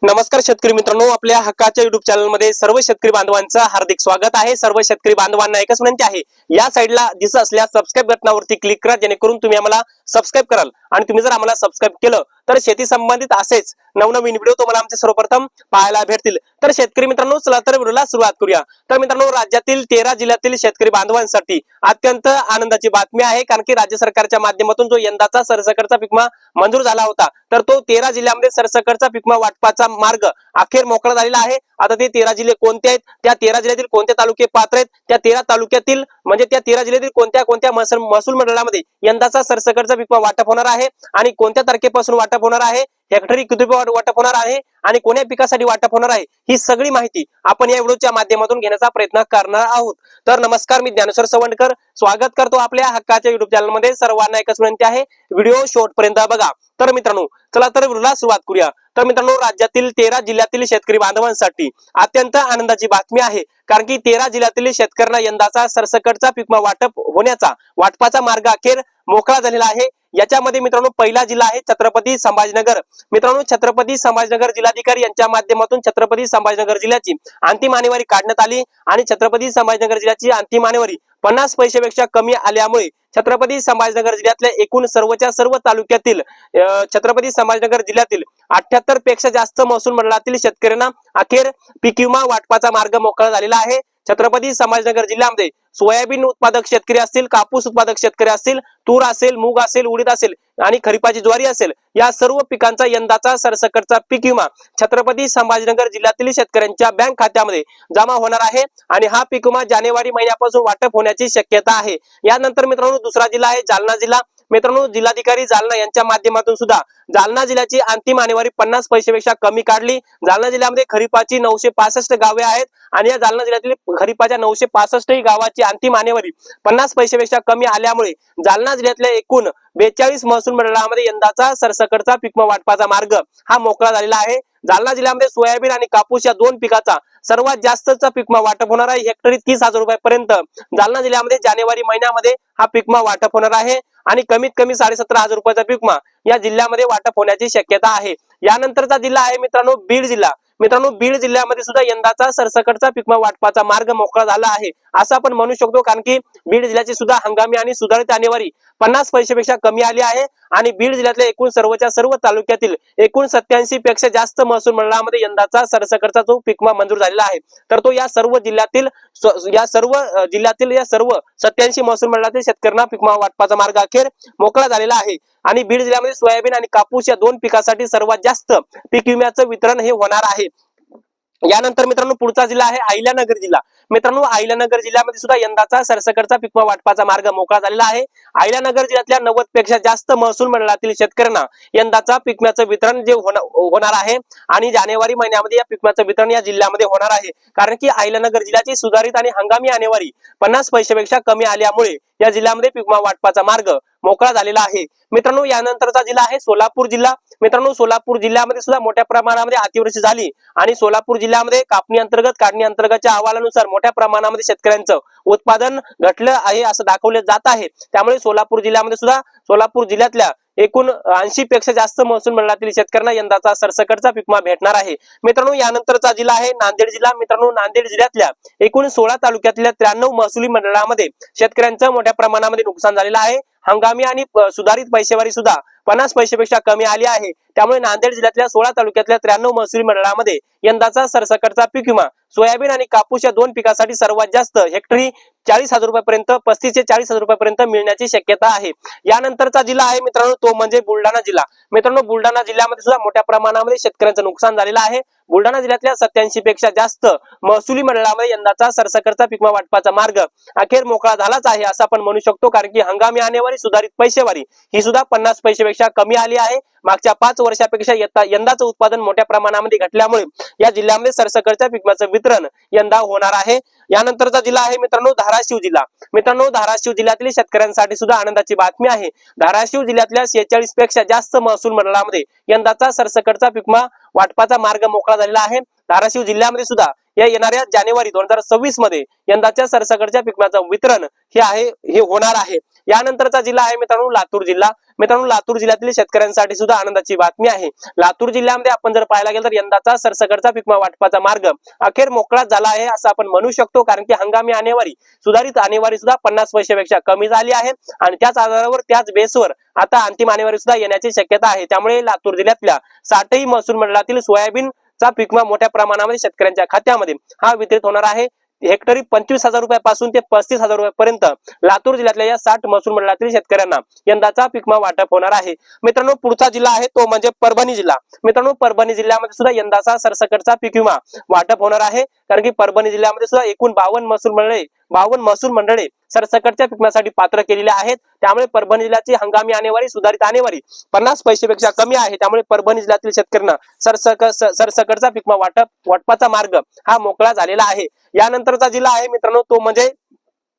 नमस्कार शेतकरी मित्रांनो, आपल्या हक्काच्या युट्यूब चॅनल मध्ये सर्व शेतकरी बांधवांचं हार्दिक स्वागत आहे। सर्व शेतकरी बांधवांना एकच विनंती आहे, या साइडला दिसत असलेल्या सबस्क्राइब बटनावरती क्लिक करा, जेणेकरून तुम्ही आम्हाला सबस्क्राइब कराल। आणि तुम्ही जर आम्हाला सबस्क्राइब केलं तर शेती संबंधित असेच नवनवीन व्हिडिओ तुम्हाला आमच्या सर्वप्रथम पाहायला भेटतील। तर शेतकरी मित्रांनो, चला तर व्हिडिओला सुरुवात करूया। तर मित्रांनो, राज्यातील 13 जिल्ह्यातील शेतकरी बांधवांसाठी अत्यंत आनंदाची बातमी आहे, कारण की राज्य सरकारच्या माध्यमातून जो यंदाचा सरसकटचा पीक मंजूर झाला होता, तर तो 13 जिल्ह्यांमध्ये सरसकटचा पीक वाटपाचा मार्ग अखेर मोकळा झालेला आहे। आता ते 13 जिल्हे कोणते आहेत, त्या 13 जिल्ह्यातील कोणते तालुके पात्र आहेत, त्या 13 तालुक्यातील म्हणजे त्या 13 जिल्ह्यातील कोणत्या कोणत्या महसूल मंडळामध्ये यंदाचा सरसकटचा पीक वाटप होणार आहे आणि कोणत्या तारखेपासून वाटप होणार आहे, हेक्टरी किती वाटप होणार आहे आणि कोण्या पिकासाठी वाटप होणार आहे, ही सगळी माहिती आपण या व्हिडिओच्या माध्यमातून घेण्याचा प्रयत्न करणार आहोत। तर नमस्कार, मी ज्ञानेश्वर सवंडकर स्वागत करतो आपल्या हक्काच्या युट्यूब चॅनल मध्ये। सर्वांना एकच विनंती आहे, व्हिडिओ शेवटपर्यंत बघा। तर मित्रांनो, चला तर व्हिडिओला सुरुवात करूया। तर मित्रांनो, राज्यातील 13 जिल्ह्यातील शेतकरी बांधवांसाठी अत्यंत आनंदाची बातमी आहे, कारण की 13 जिल्ह्यातील शेतकऱ्यांना यंदाचा सरसकटचा पीक वाटपाचा मार्ग अखेर मोकळा झालेला आहे। याच्यामध्ये मित्रांनो, पहिला जिल्हा आहे छत्रपती संभाजीनगर। मित्रांनो, छत्रपती संभाजीनगर जिल्हाधिकारी यांच्या माध्यमातून छत्रपती संभाजीनगर जिल्ह्याची अंतिम आणेवारी काढण्यात आली आणि छत्रपती संभाजीनगर जिल्ह्याची अंतिम आणेवारी 50 पैशापेक्षा कमी आल्यामुळे छत्रपती संभाजीनगर जिल्ह्यातल्या एकूण सर्वच्या सर्व तालुक्यातील छत्रपती संभाजीनगर जिल्ह्यातील 78 पेक्षा जास्त महसूल मंडळातील शेतकऱ्यांना अखेर पीक विमा वाटपाचा मार्ग मोकळा झालेला आहे। छत्रपती संभाजीनगर जिल्ह्यामध्ये सोयाबीन उत्पादक शेतकरी असतील, कापूस उत्पादक शेतकरी असतील, तूर असेल, मूग असेल, उडीद असेल आणि खरीपाची ज्वारी असेल, या सर्व पिकांचा यंदाचा सरसकटचा पीक विमा छत्रपती संभाजीनगर जिल्ह्यातील शेतकऱ्यांच्या बँक खात्यामध्ये जमा होणार आहे आणि हा पीक विमा जानेवारी महिन्यापासून वाटप होण्याची शक्यता आहे। यानंतर मित्रांनो, दुसरा जिल्हा आहे जालना जिल्हा। मित्रांनो, जिल्हाधिकारी जालना यांच्या माध्यमातून सुद्धा जालना जिल्ह्याची अंतिम आणेवारी 50 पैशापेक्षा कमी काढली। जालना जिल्ह्यामध्ये खरीपाची 965 गावे आहेत आणि या जालना जिल्ह्यातील खरीपाच्या 965 गावाची अंतिम आणेवारी 50 पैशापेक्षा कमी आल्यामुळे जालना जिल्ह्यातल्या एकूण 42 महसूल मंडळामध्ये यंदाचा सरसकटचा पीक वाटपाचा मार्ग हा मोकळा झालेला आहे। जालना जिल्ह्यामध्ये सोयाबीन आणि कापूस या दोन पिकाचा सर्वात जास्तचा पीक वाटप होणार आहे। हेक्टरी 30,000 रुपयापर्यंत जालना जिल्ह्यामध्ये जानेवारी महिन्यामध्ये हा पीक वाटप होणार आहे आणि कमीत कमी 17,500 रुपयाचा पीक या जिल्ह्यामध्ये वाटप होण्याची शक्यता आहे। यानंतरचा जिल्हा आहे मित्रांनो बीड जिल्हा। मित्रांनो, बीड जिल्ह्यामध्ये सुद्धा यंदाचा सरसकटचा पीक वाटपाचा मार्ग मोकळा झाला आहे असं आपण म्हणू शकतो, कारण की बीड जिल्ह्याची सुद्धा हंगामी आणि सुधारित आणेवारी 50 पैशापेक्षा कमी आली आहे आणि बीड जिल्ह्यातल्या एकूण सर्वच्या सर्व तालुक्यातील एकूण 87 पेक्षा जास्त महसूल मंडळामध्ये यंदाचा सरसकटचा जो पीक मंजूर झालेला आहे, तर तो या सर्व जिल्ह्यातील 87 महसूल मंडळातील शेतकऱ्यांना पीक वाटपाचा मार्ग अखेर मोकळा झालेला आहे आणि बीड जिल्ह्यामध्ये सोयाबीन आणि कापूस या दोन पिकासाठी सर्वात जास्त पीक विम्याचं वितरण हे होणार आहे। यानंतर मित्रांनो, पुढचा जिल्हा आहे अहिल्यानगर जिल्हा। मित्रांनो, अहिल्यानगर जिल्ह्यामध्ये सुद्धा यंदाचा सरसकटचा पीक वाटपाचा मार्ग मोकळा झालेला आहे। अहिल्यानगर जिल्ह्यातल्या 90 पेक्षा जास्त महसूल मंडळातील शेतकऱ्यांना यंदाचा पीक विम्याचं वितरण जे होणार आहे आणि जानेवारी महिन्यामध्ये या पीक विम्याचं वितरण या जिल्ह्यामध्ये होणार आहे, कारण की अहिल्यानगर जिल्ह्याची सुधारित आणि हंगामी आणेवारी 50 पैशापेक्षा कमी आल्यामुळे या जिल्ह्यामध्ये पीक वाटपाचा मार्ग मोकळा झालेला आहे। मित्रांनो, यानंतरचा जिल्हा आहे सोलापूर जिल्हा। मित्रांनो, सोलापूर जिल्ह्यामध्ये सुद्धा मोठ्या प्रमाणामध्ये अतिवृष्टी झाली आणि सोलापूर जिल्ह्यामध्ये काढणी अंतर्गतच्या अहवालानुसार मोठ्या प्रमाणामध्ये शेतकऱ्यांचं उत्पादन घटलं आहे असं दाखवले जात आहे। त्यामुळे सोलापूर जिल्ह्यातल्या एकूण 80 पेक्षा जास्त महसूल मंडळातील शेतकऱ्यांना यंदाचा सरसकटचा पीक विमा भेटणार आहे। मित्रांनो, यानंतरचा जिल्हा आहे नांदेड जिल्हा। मित्रांनो, नांदेड जिल्ह्यातल्या एकूण 16 तालुक्यातल्या 93 महसुली मंडळामध्ये शेतकऱ्यांचं मोठ्या प्रमाणामध्ये नुकसान झालेलं आहे। हंगामी आणि सुधारित पैसेवारी सुद्धा 50 पैशापेक्षा कमी आली आहे। त्यामुळे नांदेड जिल्ह्यातल्या 16 तालुक्यातल्या 93 महसुली मंडळामध्ये यंदाचा सरसकटचा पीक विमा सोयाबीन आणि कापूस या दोन पिकासाठी सर्वात जास्त हेक्टरी 40,000 रुपयापर्यंत 35 ते 40,000 रुपयापर्यंत मिळण्याची शक्यता आहे। यानंतरचा जिल्हा आहे मित्रांनो, तो म्हणजे बुलढाणा जिल्हा। मित्रांनो, बुलढाणा जिल्ह्यामध्ये सुद्धा मोठ्या प्रमाणामध्ये शेतकऱ्यांचं नुकसान झालेलं आहे। बुलढाणा जिल्ह्यातल्या 87 पेक्षा जास्त महसुली मंडळामध्ये यंदाचा सरसकटचा पीक विमा वाटपाचा मार्ग अखेर मोकळा झालाच आहे असं आपण म्हणू शकतो, कारण की हंगामी आणेवारी सुधारित पैसेवारी ही सुद्धा 50 पैशापेक्षा कमी आली आहे। मागच्या 5 वर्षापेक्षा यंदाचं उत्पादन मोठ्या प्रमाणामध्ये घटल्यामुळे या जिल्ह्यामध्ये सरसकटच्या पीक विम्याचं वितरण यंदा होणार आहे। यानंतरचा जिल्हा आहे मित्रांनो धाराशिव जिल्हा। मित्रांनो, धाराशिव जिल्ह्यातील शेतकऱ्यांसाठी सुद्धा आनंदाची बातमी आहे। धाराशिव जिल्ह्यातल्या 46 पेक्षा जास्त महसूल मंडळामध्ये यंदाचा सरसकटचा पीक विमा वाटपाचा मार्ग मोकळा झालेला आहे। धाराशिव जिल्ह्यामध्ये सुद्धा या येणाऱ्या जानेवारी 2026 मध्ये यंदाच्या सरसकटच्या पीक विम्याचं वितरण हे होणार आहे। यानंतरचा जिल्हा आहे मित्रांनो लातूर जिल्हा। मित्रांनो लातूर जिल्ह्यातील शेतकऱ्यांसाठी सुद्धा आनंदाची बातमी आहे। लातूर जिल्ह्यामध्ये आपण जर पाहायला गेलं तर यंदाचा सरसकटचा पीक विमा वाटपाचा मार्ग अखेर मोकळा झाला आहे असं आपण म्हणू शकतो, कारण की हंगामी आणेवारी सुधारित आणेवारी सुद्धा 50 पैशापेक्षा कमी झाली आहे आणि त्याच आधारावर त्याच बेसवर आता अंतिम आणेवारी सुद्धा येण्याची शक्यता आहे। त्यामुळे लातूर जिल्ह्यातल्या 60 महसूल मंडळातील सोयाबीन चा पीक विमा मोठ्या प्रमाणामध्ये शेतकऱ्यांच्या खात्यामध्ये हा वितरित होणार आहे। हेक्टरी 25,000 रुपयापासून ते 35,000 रुपयापर्यंत लातूर जिल्ह्यातल्या या 60 महसूल मंडळातील शेतकऱ्यांना यंदाचा पीक विमा वाटप होणार आहे। मित्रांनो पुढचा जिल्हा आहे तो म्हणजे परभणी जिल्हा। मित्रांनो परभणी जिल्ह्यामध्ये सुद्धा यंदाचा सरसकटचा पीक विमा वाटप होणार आहे, कारण की परभणी जिल्ह्यामध्ये सुद्धा एकूण 52 महसूल मंडळे सरसकटच्या पीक विम्यासाठी पात्र केलेले आहेत। त्यामुळे परभणी जिल्ह्याची हंगामी आणेवारी सुधारित आणेवारी 50 पैशापेक्षा कमी आहे। त्यामुळे परभणी जिल्ह्यातील शेतकऱ्यांना सरसकटचा पीक विमा वाटपाचा मार्ग हा मोकळा झालेला आहे। यानंतरचा जिल्हा आहे मित्रांनो तो म्हणजे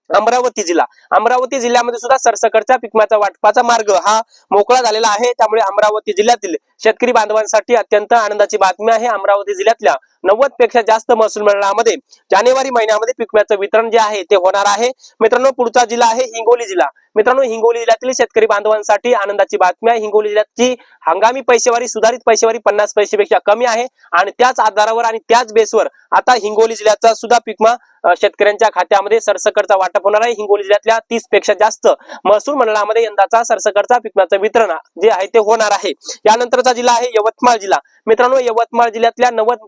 अमरावती जिल्हा। अमरावती जिल्ह्यामध्ये सुद्धा सरसकटच्या पीक विम्याचा वाटपाचा मार्ग हा मोकळा झालेला आहे। त्यामुळे अमरावती जिल्ह्यातील शेतकरी बांधवांसाठी अत्यंत आनंदाची बातमी आहे। अमरावती जिल्ह्यातल्या 90 पेक्षा जास्त महसूल मंडळामध्ये जानेवारी महिन्यामध्ये पीक विम्याचं वितरण जे आहे ते होणार आहे। मित्रांनो पुढचा जिल्हा आहे हिंगोली जिल्हा। मित्रांनो हिंगोली जिल्ह्यातील शेतकरी बांधवांसाठी आनंदाची बातमी आहे। हिंगोली जिल्ह्याची हंगामी पैसेवारी सुधारित पैसेवारी 50 पैशापेक्षा कमी आहे आणि त्याच आधारावर आणि त्याच बेसवर आता हिंगोली जिल्ह्याचा सुद्धा पीक विमा शेतकऱ्यांच्या खात्यामध्ये सरसकटचा वाटप होणार आहे। हिंगोली जिल्ह्यातल्या 30 पेक्षा जास्त महसूल मंडळामध्ये यंदाचा सरसकटचा पीक विम्याचं वितरण जे आहे ते होणार आहे। यानंतरचा जिल्हा आहे यवतमाळ जिल्हा। मित्रांनो यवतमाळ जिल्ह्यातल्या 90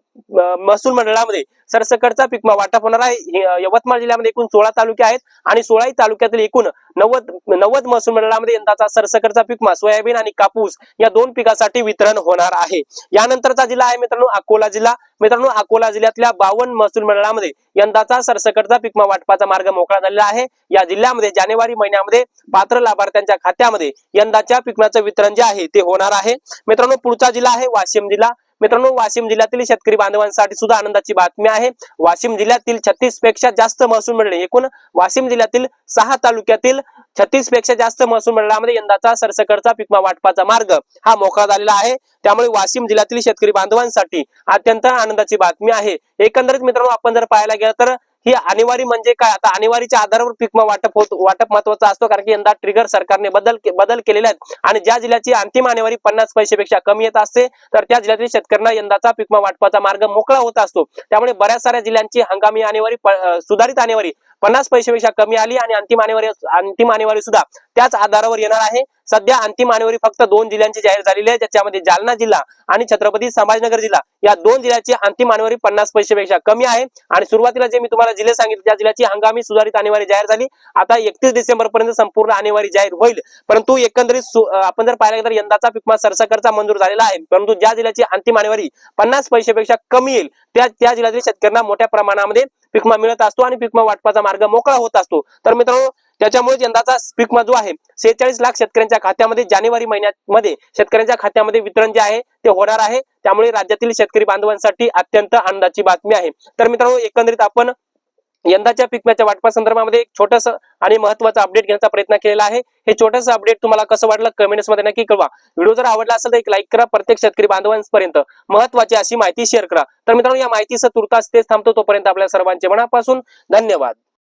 महसूल मंडळामध्ये सरसकटचा पीक विमा वाटप होणार आहे। यवतमाळ जिल्ह्यामध्ये एकूण 16 तालुके आहेत आणि 16 तालुक्यातील एकूण 90 महसूल मंडळामध्ये यंदाचा सरसकटचा पीक विमा सोयाबीन आणि कापूस या दोन पिकासाठी वितरण होणार आहे। यानंतरचा जिल्हा आहे मित्रांनो अकोला जिल्हा। मित्रांनो अकोला जिल्ह्यातल्या 52 महसूल मंडळामध्ये यंदाचा सरसकटचा पीक विमा वाटपाचा मार्ग मोकळा झालेला आहे। या जिल्ह्यामध्ये जानेवारी महिन्यामध्ये पात्र लाभार्थ्यांच्या खात्यामध्ये यंदाच्या पीक विम्याचं वितरण जे आहे ते होणार आहे। मित्रांनो पुढचा जिल्हा आहे वाशिम जिल्हा। मित्रांनो वाशिम जिल्ह्यातील शेतकरी बांधवांसाठी सुद्धा आनंदाची बातमी आहे। वाशिम जिल्ह्यातील 36 पेक्षा जास्त महसूल मंडळे एकूण वाशिम जिल्ह्यातील 6 तालुक्यातील 36 पेक्षा जास्त महसूल मंडळामध्ये यंदाचा सरसकटचा पीक विमा वाटपाचा मार्ग हा मोकळा झालेला आहे। त्यामुळे वाशिम जिल्ह्यातील शेतकरी बांधवांसाठी अत्यंत आनंदाची बातमी आहे। एकंदरीत मित्रांनो आपण जर पाहायला गेलं तर ही आणेवारी म्हणजे काय, आता आणेवारीच्या आधारावर पीक विमा वाटप महत्वाचा असतो, कारण की यंदा ट्रिगर सरकारने बदल केलेले आहेत आणि ज्या जिल्ह्याची अंतिम आणेवारी 50 पैशापेक्षा कमी येत असते तर त्या जिल्ह्यातील शेतकऱ्यांना यंदाचा पीक विमा वाटपाचा मार्ग मोकळा होत असतो। त्यामुळे बऱ्याच साऱ्या जिल्ह्यांची हंगामी आणेवारी सुधारित आणेवारी 50 पैशापेक्षा कमी आली आणि अंतिम आणेवारी सुद्धा त्याच आधारावर येणार आहे। सध्या अंतिम आणेवारी फक्त 2 जिल्ह्यांची जाहीर झालेली आहे, ज्याच्यामध्ये जालना जिल्हा आणि छत्रपती संभाजीनगर जिल्हा या 2 जिल्ह्याची अंतिम आणेवारी 50 पैशापेक्षा कमी आहे। आणि सुरुवातीला जे मी तुम्हाला जिल्हे सांगितले त्या जिल्ह्याची हंगामी सुधारित आणेवारी जाहीर झाली। आता 31 डिसेंबर पर्यंत संपूर्ण आणेवारी जाहीर होईल, परंतु एकंदरीत आपण जर पाहिलं तर यंदाचा पीक विमा सरसकटचा मंजूर झालेला आहे, परंतु ज्या जिल्ह्याची अंतिम आणेवारी 50 पैशापेक्षा कमी येईल त्या जिल्ह्यातील शेतकऱ्यांना मोठ्या प्रमाणामध्ये पीक विमा मिळत असतो आणि पीक विमा वाटपाचा मार्ग मोकळा होत असतो। तर मित्रांनो त्याच्यामुळे यंदाचा पीक विमा जो आहे 46 लाख शेतकऱ्यांच्या खात्यामध्ये जानेवारी महिन्यामध्ये शेतकऱ्यांच्या खात्यामध्ये वितरण जे आहे ते होणार आहे। त्यामुळे राज्यातील शेतकरी बांधवांसाठी अत्यंत आनंदाची बातमी आहे। तर मित्रांनो एकंदरीत आपण यंदाच्या पीक विम्याच्या वाटपा संदर्भामध्ये एक छोटस आणि महत्त्वाचं अपडेट घेण्याचा प्रयत्न केलेला आहे। हे छोटस अपडेट तुम्हाला कसं वाटलं कमेंट्स मध्ये नक्की कळवा। व्हिडिओ जर आवडला असेल तर एक लाईक करा, प्रत्येक शेतकरी बांधवांपर्यंत महत्त्वाची अशी माहिती शेअर करा। तर मित्रांनो या माहितीसह तुर्तास तेच थांबतो, तोपर्यंत आपल्या सर्वांचे मनापासून धन्यवाद।